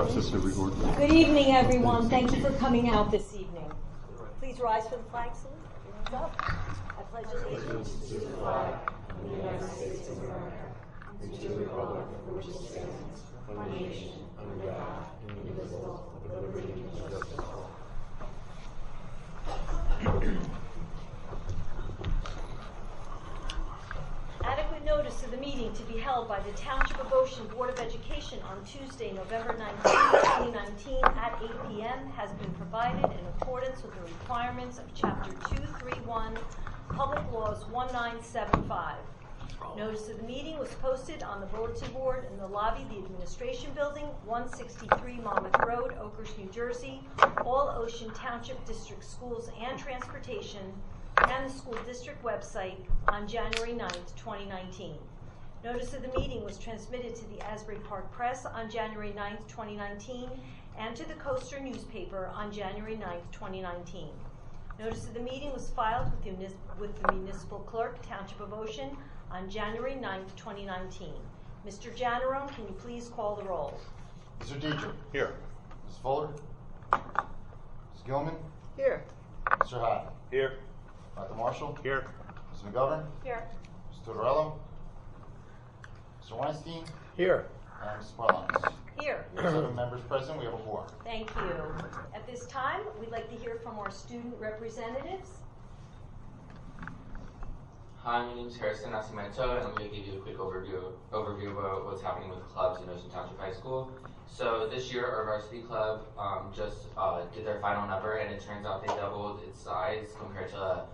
process to record. Good evening, everyone. Thank you for coming out this evening. Please rise for the flag salute. Hands up. I pledge allegiance to the flag of the United States of America and to the republic for which it stands, one nation, under God, indivisible, with liberty and justice for all. Adequate notice of the meeting to be held by the Township of Ocean Board of Education on Tuesday, November 19, 2019 at 8 p.m. has been provided in accordance with the requirements of Chapter 231, Public Laws 1975. Notice of the meeting was posted on the bulletin board in the lobby of the Administration Building, 163 Monmouth Road, Oakhurst, New Jersey. All Ocean Township District Schools and Transportation and the school district website on January 9th, 2019. Notice of the meeting was transmitted to the Asbury Park Press on January 9th, 2019, and to the Coaster newspaper on January 9th, 2019. Notice of the meeting was filed with the municipal clerk, Township of Ocean, on January 9th, 2019. Mr. Janarone, can you please call the roll? Mr. Dietrich. Here. Ms. Fuller. Ms. Gilman. Here. Mr. Haddon. Here. Dr. Marshall. Here. Ms. McGovern. Here. Mr. Torello. Mr. Weinstein. Here. And Ms. Barlanes. Here. We have 7 members present. We have a quorum. Thank you. At this time, we'd like to hear from our student representatives. Hi, my name is Harrison Nascimento, and I'm going to give you a quick overview about what's happening with the clubs in Ocean Township High School. So this year, our varsity club just did their final number, and it turns out they doubled its size compared to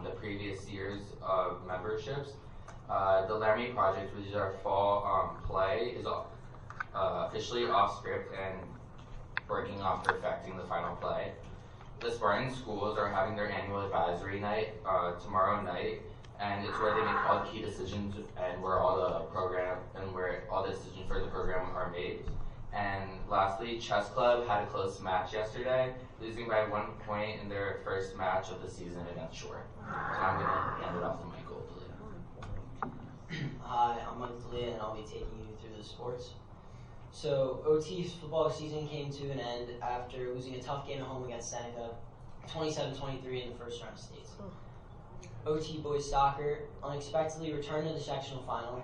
the previous years of memberships. The Laramie Project, which is our fall play, is officially off script and working on perfecting the final play. The Spartan schools are having their annual advisory night tomorrow night, and it's where they make all the key decisions and where all the decisions for the program are made. And lastly, Chess Club had a close match yesterday, losing by 1 point in their first match of the season against Shore. So I'm going to hand it off to Michael D'Elia. Hi, I'm Michael D'Elia, and I'll be taking you through the sports. So OT's football season came to an end after losing a tough game at home against Seneca, 27-23 in the first round of states. OT boys soccer unexpectedly returned to the sectional final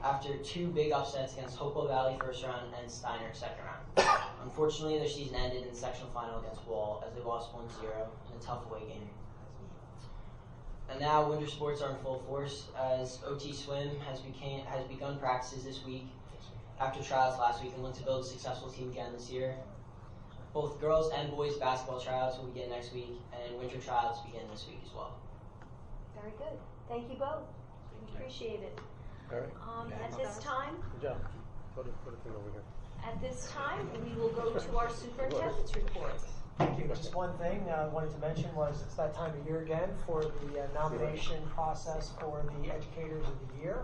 after 2 big upsets against Hopewell Valley first round and Steiner second round. Unfortunately, their season ended in the sectional final against Wall as they lost 1-0 in a tough away game. And now winter sports are in full force as OT Swim has begun practices this week after trials last week and look to build a successful team again this year. Both girls and boys basketball tryouts will begin next week, and winter tryouts begin this week as well. Very good. Thank you both. We appreciate it. All right. At this time, Good job. Put a thing over here. At this time, we will go to our superintendent's report. Thank you. Just one thing I wanted to mention was it's that time of year again for the nomination process for the Educators of the Year.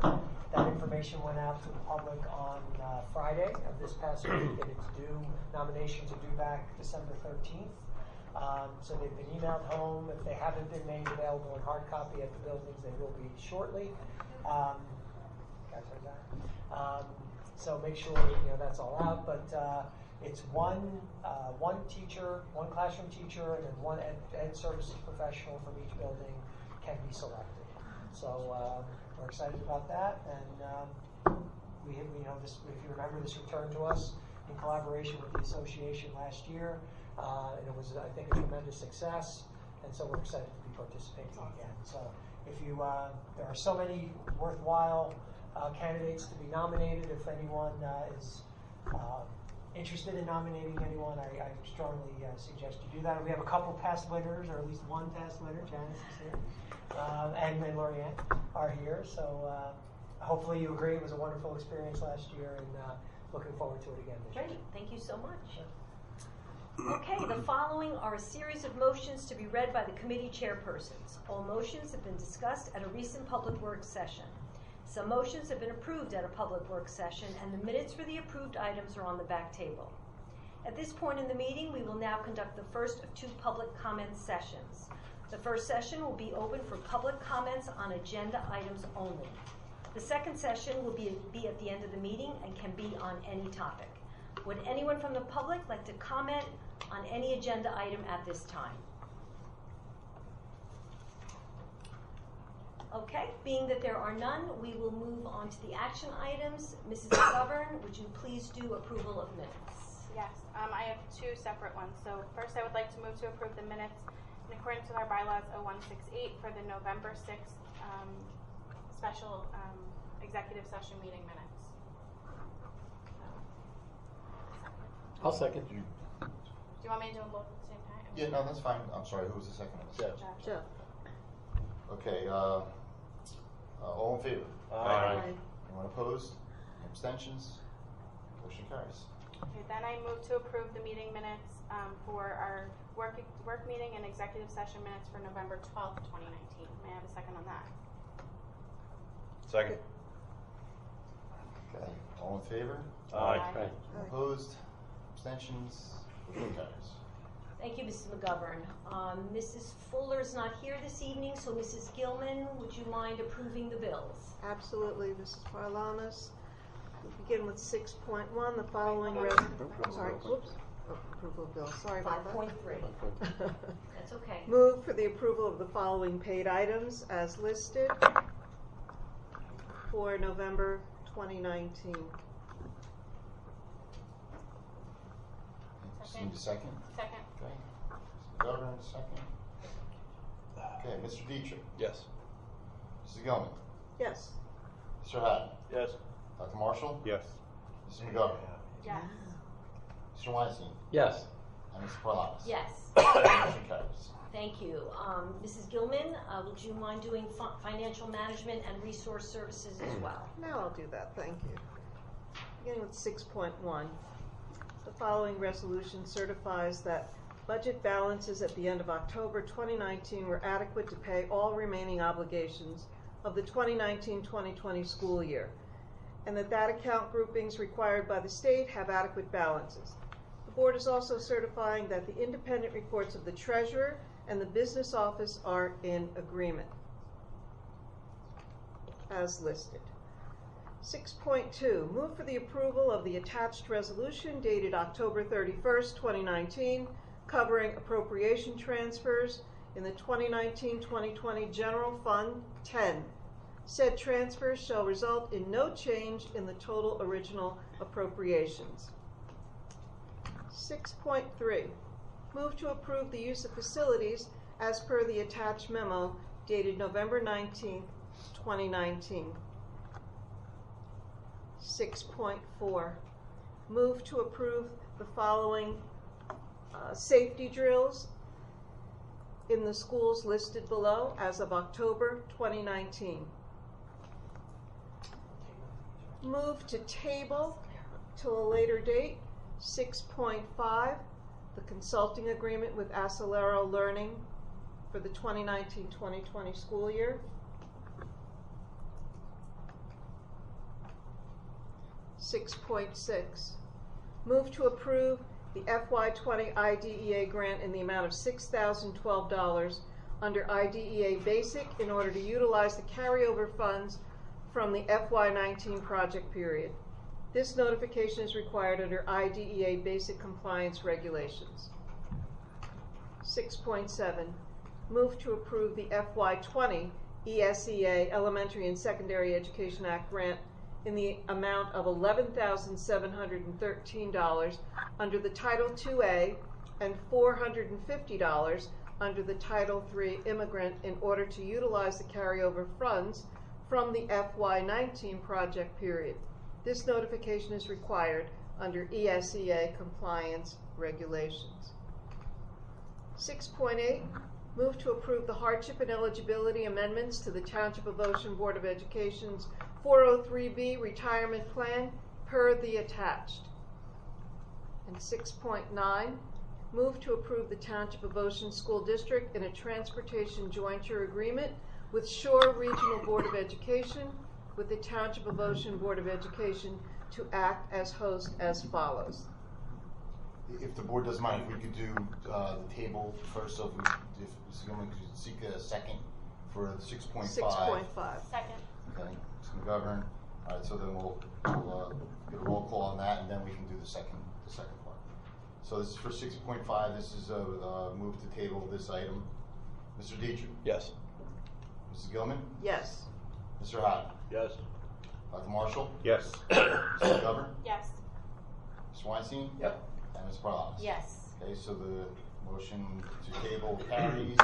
That information went out to the public on Friday of this past week, and it's due, nominations are due back December 13th. So they've been emailed home. If they haven't been made available in hard copy at the buildings, they will be shortly. So make sure that's all out. But it's one teacher, one classroom teacher, and then one ed services professional from each building can be selected. So we're excited about that, and this. If you remember, this returned to us in collaboration with the association last year. And it was, I think, a tremendous success, and so we're excited to be participating again. So if you, there are so many worthwhile candidates to be nominated. If anyone is interested in nominating anyone, I strongly suggest you do that. We have a couple past winners, or at least one past winner. Janice is here, and Lorianne are here. So hopefully you agree it was a wonderful experience last year, and looking forward to it again this year. Great. Thank you so much. Okay, the following are a series of motions to be read by the committee chairpersons. All motions have been discussed at a recent Public Works session. Some motions have been approved at a Public Works session, and the minutes for the approved items are on the back table. At this point in the meeting, we will now conduct the first of 2 public comment sessions. The first session will be open for public comments on agenda items only. The second session will be at the end of the meeting and can be on any topic. Would anyone from the public like to comment on any agenda item at this time? Okay, being that there are none, we will move on to the action items. Mrs. McGovern, would you please do approval of minutes? Yes, I have two separate ones. So first I would like to move to approve the minutes in accordance with our bylaws 0168 for the November 6th special executive session meeting minutes. I'll second. Do you want me to do them both at the same time? Yeah, no, that's fine. I'm sorry, who was the second? Jeff. Jeff. Okay, all in favor? Aye. Anyone opposed? Any abstentions? Motion carries. Okay, then I move to approve the meeting minutes for our work meeting and executive session minutes for November 12th, 2019. May I have a second on that? Second. Okay, all in favor? Aye. Anyone opposed? Abstentions? Motion carries. Thank you, Mrs. McGovern. Mrs. Fuller's not here this evening, so Mrs. Gilman, would you mind approving the bills? Absolutely, Mrs. Parlamas. We begin with 6.1, the following sorry, whoops. Oh, approval of bills, sorry about that. 5.3. That's okay. Move for the approval of the following paid items as listed for November 2019. Just need a second. Second. Okay. Mr. Governor, second. Okay, Mr. Dietrich. Yes. Mrs. Gilman. Yes. Mr. Haddon. Yes. Dr. Marshall. Yes. Mrs. McGovern. Yes. Mr. Weinstein. Yes. And Mrs. Parlamas. Yes. Motion carries. Thank you. Mrs. Gilman, would you mind doing financial management and resource services as well? Now I'll do that, thank you. Beginning with 6.1. The following resolution certifies that budget balances at the end of October 2019 were adequate to pay all remaining obligations of the 2019-2020 school year, and that account groupings required by the state have adequate balances. The board is also certifying that the independent reports of the treasurer and the business office are in agreement, as listed. 6.2, move for the approval of the attached resolution dated October 31st, 2019, covering appropriation transfers in the 2019-2020 General Fund 10. Said transfers shall result in no change in the total original appropriations. 6.3, move to approve the use of facilities as per the attached memo dated November 19th, 2019. 6.4, move to approve the following safety drills in the schools listed below as of October 2019. Move to table till a later date 6.5, the consulting agreement with Acelero Learning for the 2019-2020 school year. 6.6, move to approve the FY20 IDEA grant in the amount of $6,012 under IDEA Basic in order to utilize the carryover funds from the FY19 project period. This notification is required under IDEA Basic Compliance Regulations. 6.7, move to approve the FY20 ESEA Elementary and Secondary Education Act grant in the amount of $11,713 under the Title IIA and $450 under the Title III Immigrant in order to utilize the carryover funds from the FY19 project period. This notification is required under ESEA compliance regulations. 6.8, move to approve the hardship and eligibility amendments to the Township of Ocean Board of Education's 403B retirement plan per the attached. And 6.9, move to approve the Township of Ocean School District in a transportation jointure agreement with Shore Regional Board of Education with the Township of Ocean Board of Education to act as host as follows. If the board doesn't mind, if we could do the table first, so if Mrs. Gilman could seek a second for 6.5. 6.5. Second. Okay, Mr. McGovern. All right, so then we'll get a roll call on that, and then we can do the second part. So this is for 6.5. This is a move to table this item. Mr. Dietrich. Yes. Mrs. Gilman. Yes. Mr. Howard. Yes. Dr. Marshall. Yes. Mr. McGovern. Yes. Mr. Weinstein. Yep. And Ms. Paralamas. Yes. Okay, so the motion to table carries,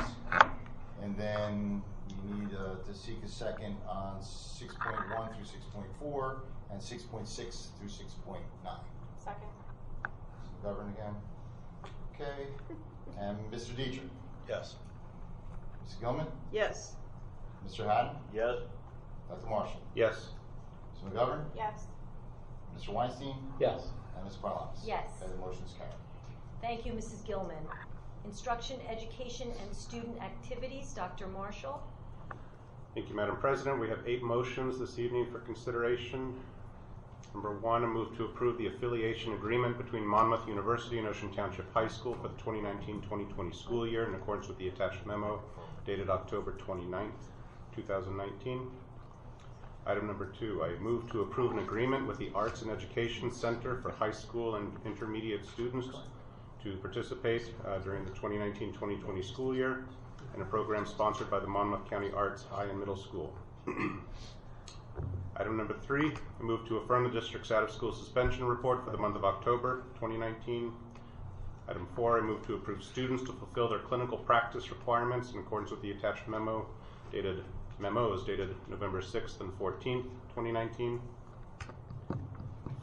and then we need to seek a second on 6.1 through 6.4 and 6.6 through 6.9. Second. McGovern again. Okay, and Mr. Dietrich. Yes. Mrs. Gilman. Yes. Mr. Haddon. Yes. Dr. Marshall. Yes. Mr. McGovern. Yes. Mr. Weinstein. Yes. And Ms. Paralamas. Yes. Okay, the motion is carried. Thank you, Mrs. Gilman. Instruction, education, and student activities, Dr. Marshall. Thank you, Madam President. We have 8 motions this evening for consideration. Number 1, a move to approve the affiliation agreement between Monmouth University and Ocean Township High School for the 2019-2020 school year in accordance with the attached memo dated October 29th, 2019. Item number 2, I move to approve an agreement with the Arts and Education Center for high school and intermediate students to participate during the 2019-2020 school year in a program sponsored by the Monmouth County Arts High and Middle School. Item number 3, I move to affirm the district's out-of-school suspension report for the month of October 2019. Item 4, I move to approve students to fulfill their clinical practice requirements in accordance with the attached memos dated November 6th and 14th, 2019.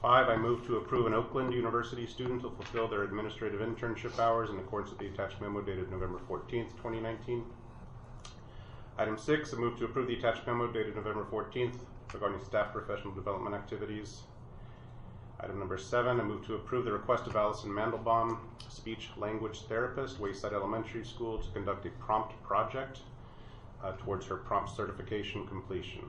5, I move to approve an Oakland University student to fulfill their administrative internship hours in accordance with the attached memo dated November 14th, 2019. Item 6, I move to approve the attached memo dated November 14th regarding staff professional development activities. Item number 7, I move to approve the request of Allison Mandelbaum, speech language therapist, Wayside Elementary School, to conduct a prompt project towards her prompt certification completion.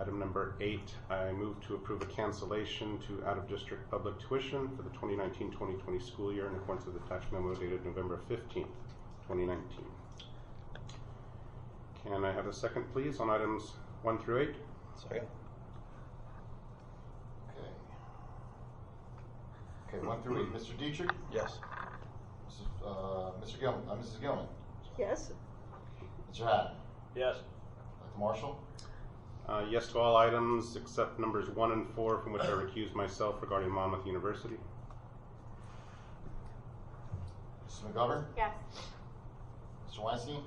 Item number 8, I move to approve a cancellation to out-of-district public tuition for the 2019-2020 school year in accordance with the attached memo dated November 15th, 2019. Can I have a second, please, on items 1 through 8? Second. Okay, 1 through 8. Mr. Dietrich. Yes. Mrs. Gilman. Yes. Mr. Haddon. Yes. Dr. Marshall. Yes to all items except numbers 1 and 4, from which I recuse myself regarding Monmouth University. Mrs. McGovern. Yes. Mr. Weinstein.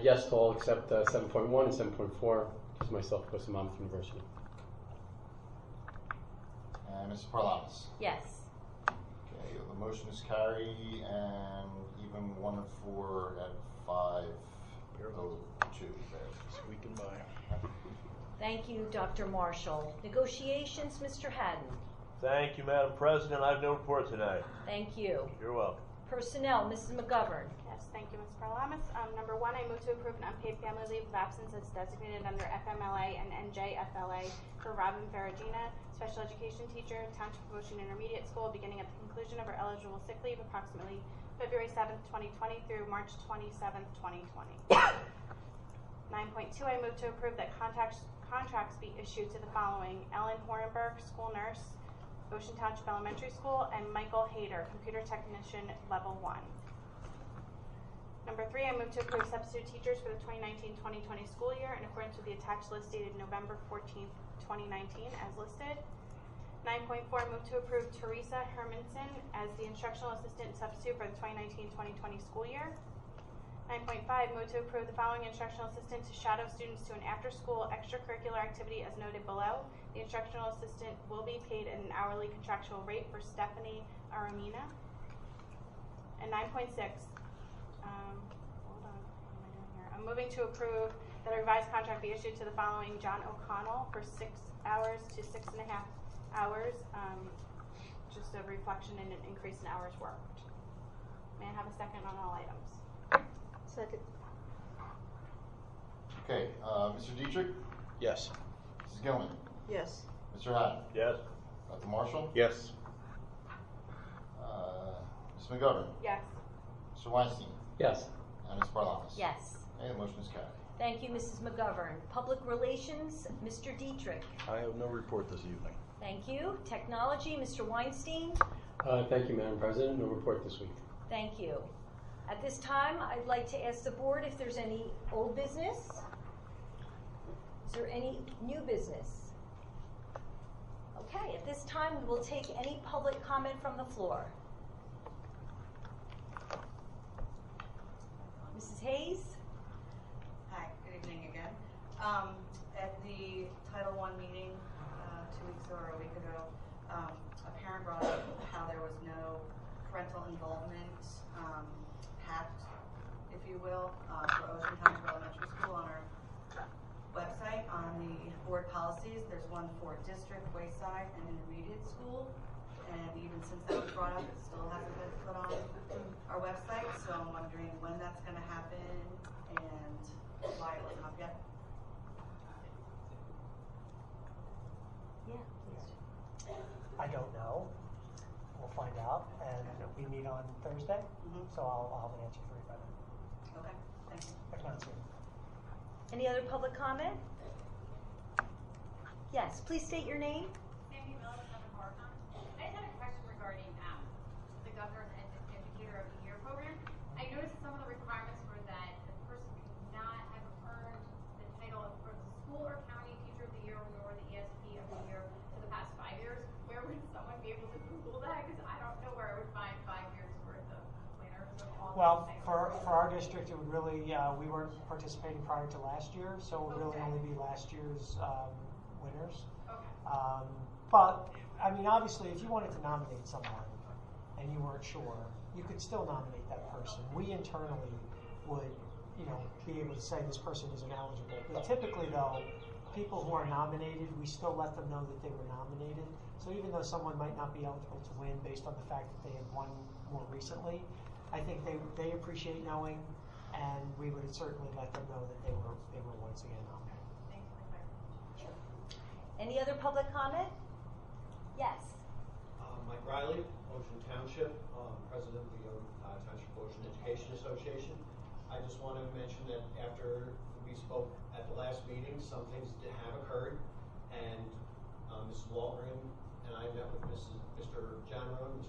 Yes to all except 7.1 and 7.4, because myself goes to Monmouth University. And Mrs. Paralamas. Yes. Okay, the motion is carried, and even 1 and 4 at 5. 2. Squeaking by. Thank you, Dr. Marshall. Negotiations, Mr. Haddon. Thank you, Madam President. I have no report tonight. Thank you. You're welcome. Personnel, Mrs. McGovern. Yes, thank you, Ms. Paralamas. Number 1, I move to approve an unpaid family leave of absence as designated under FMLA and NJFLA for Robin Ferragina, special education teacher, Township of Ocean Intermediate School, beginning at the conclusion of her eligible sick leave, approximately February 7th, 2020 through March 27th, 2020. 9.2, I move to approve that contracts be issued to the following: Ellen Horenberg, school nurse, Ocean Township Elementary School, and Michael Hayter, computer technician, level 1. Number 3, I move to approve substitute teachers for the 2019-2020 school year in accordance with the attached list dated November 14th, 2019, as listed. 9.4, I move to approve Teresa Hermanson as the instructional assistant substitute for the 2019-2020 school year. 9.5, move to approve the following instructional assistant to shadow students to an after-school extracurricular activity as noted below. The instructional assistant will be paid at an hourly contractual rate for Stephanie Aramina. And 9.6, hold on, what am I doing here? I'm moving to approve that a revised contract be issued to the following: John O'Connell for 6 hours to 6.5 hours, just a reflection and an increase in hours worked. May I have a second on all items? Second. Okay, Mr. Dietrich. Yes. Mrs. Gilman. Yes. Mr. Haddon. Yes. Dr. Marshall. Yes. Ms. McGovern. Yes. Mr. Weinstein. Yes. And Ms. Paralamas. Yes. Okay, the motion is carried. Thank you, Mrs. McGovern. Public Relations, Mr. Dietrich. I have no report this evening. Thank you. Technology, Mr. Weinstein. Thank you, Madam President. No report this week. Thank you. At this time, I'd like to ask the board if there's any old business. Is there any new business? Okay, at this time, we will take any public comment from the floor. Mrs. Hayes? Hi, good evening again. At the Title I meeting 2 weeks or a week ago, a parent brought up how there was no parental involvement pact, if you will, for Ocean Township Elementary School on our website. On the board policies, there's one for district, wayside, and intermediate school. And even since that was brought up, it still hasn't been put on our website. So I'm wondering when that's going to happen and why it wasn't up yet. Yeah, please. I don't know. We'll find out, and we meet on Thursday, so I'll have an answer for you by then. Okay, thank you. If not soon. Any other public comment? Yes, please state your name. Sandy Miller, 7 Morricon. I just had a question regarding the Governor's Educator of the Year program. I noticed some of the requirements were that the person could not have earned the title for the school or county teacher of the year nor the ESP of the year for the past 5 years. Where would someone be able to Google that? Because I don't know where I would find 5 years worth of winners of all Well, these things. for our district, it would really, we weren't participating prior to last year, so it would really only be last year's winners. Okay. But, I mean, obviously, if you wanted to nominate someone and you weren't sure, you could still nominate that person. We internally would, be able to say this person isn't eligible. But typically, though, people who are nominated, we still let them know that they were nominated. So even though someone might not be eligible to win based on the fact that they had won more recently, I think they appreciate knowing, and we would certainly let them know that they were once again nominated. Thanks for the clarification. Any other public comment? Yes. Mike Riley, Ocean Township, president of the Township Ocean Education Association. I just want to mention that after we spoke at the last meeting, some things have occurred, and Mrs. Waldron and I met with Mr. Janro and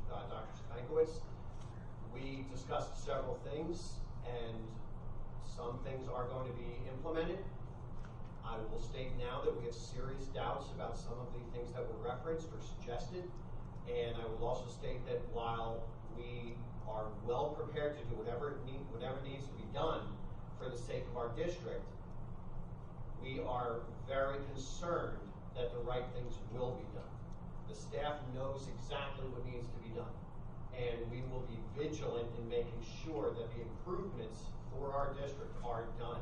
Dr. Skankowitz. We discussed several things, and some things are going to be implemented. I will state now that we have serious doubts about some of the things that were referenced or suggested, and I will also state that while we are well prepared to do whatever needs to be done for the sake of our district, we are very concerned that the right things will be done. The staff knows exactly what needs to be done, and we will be vigilant in making sure that the improvements for our district are done.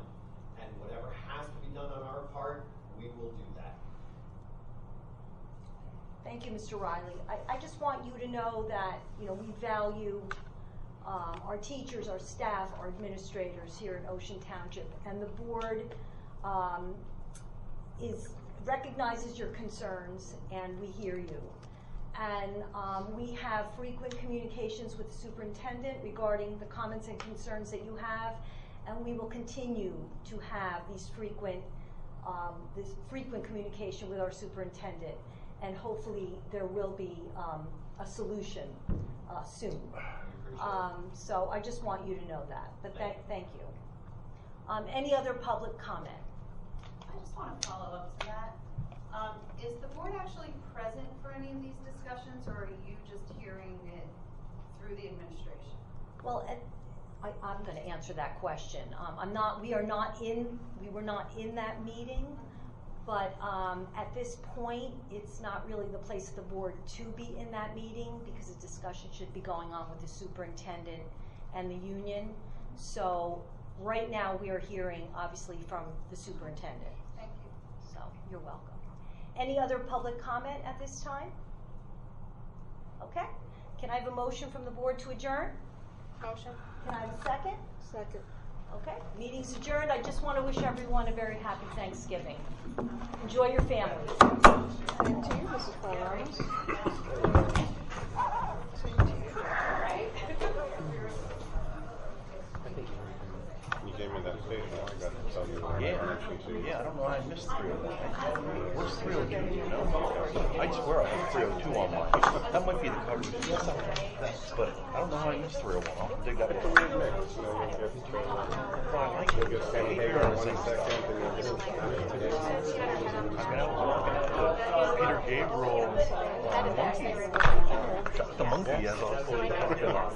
And whatever has to be done on our part, we will do that. Thank you, Mr. Riley. I just want you to know that we value our teachers, our staff, our administrators here in Ocean Township, and the board recognizes your concerns, and we hear you. And we have frequent communications with the superintendent regarding the comments and concerns that you have, and we will continue to have this frequent communication with our superintendent, and hopefully there will be a solution soon. So I just want you to know that. But thank you. Any other public comment? I just want to follow up to that. Is the board actually present for any of these discussions, or are you just hearing it through the administration? Well, I'm going to answer that question. We were not in that meeting, but at this point, it's not really the place of the board to be in that meeting because the discussion should be going on with the superintendent and the union. So right now, we are hearing, obviously, from the superintendent. Thank you. So you're welcome. Any other public comment at this time? Okay. Can I have a motion from the board to adjourn? Motion. Can I have a second? Second. Okay, meeting's adjourned. I just want to wish everyone a very happy Thanksgiving. Enjoy your families. Same to you, Mrs. Flowers. Same to you. You gave me that statement. I got to tell you. I swear I have 302 on mine. That might be the coverage. But I don't know how I missed 301. I'll have to dig that It's a one. weird mix. You know, I like you'll it. get Sammy Hagar on 1 second, and you'll get today. Peter Gabriel monkey. Shot the monkey as I was pulling it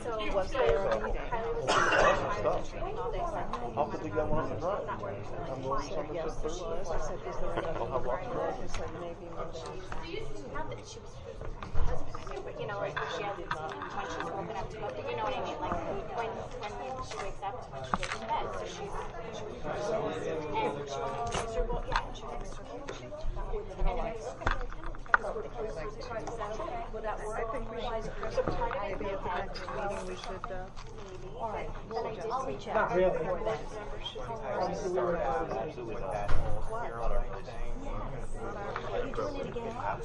So was there a meeting? Awesome stuff. I'll put together one on the drive. I'm going I said yes, there was. I said, is there another I'll have lots of one? He said maybe Monday. Not that she was, but you know, like when she has, when she's woken up to go, you know what I mean? Like when she wakes up, when she goes to bed, so she's miserable, yeah, and she was miserable. And then I was Would that work? I think we should, maybe at the next meeting, we should, All right, I'll reach out. Not really. Absolutely not.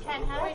Ken, how do I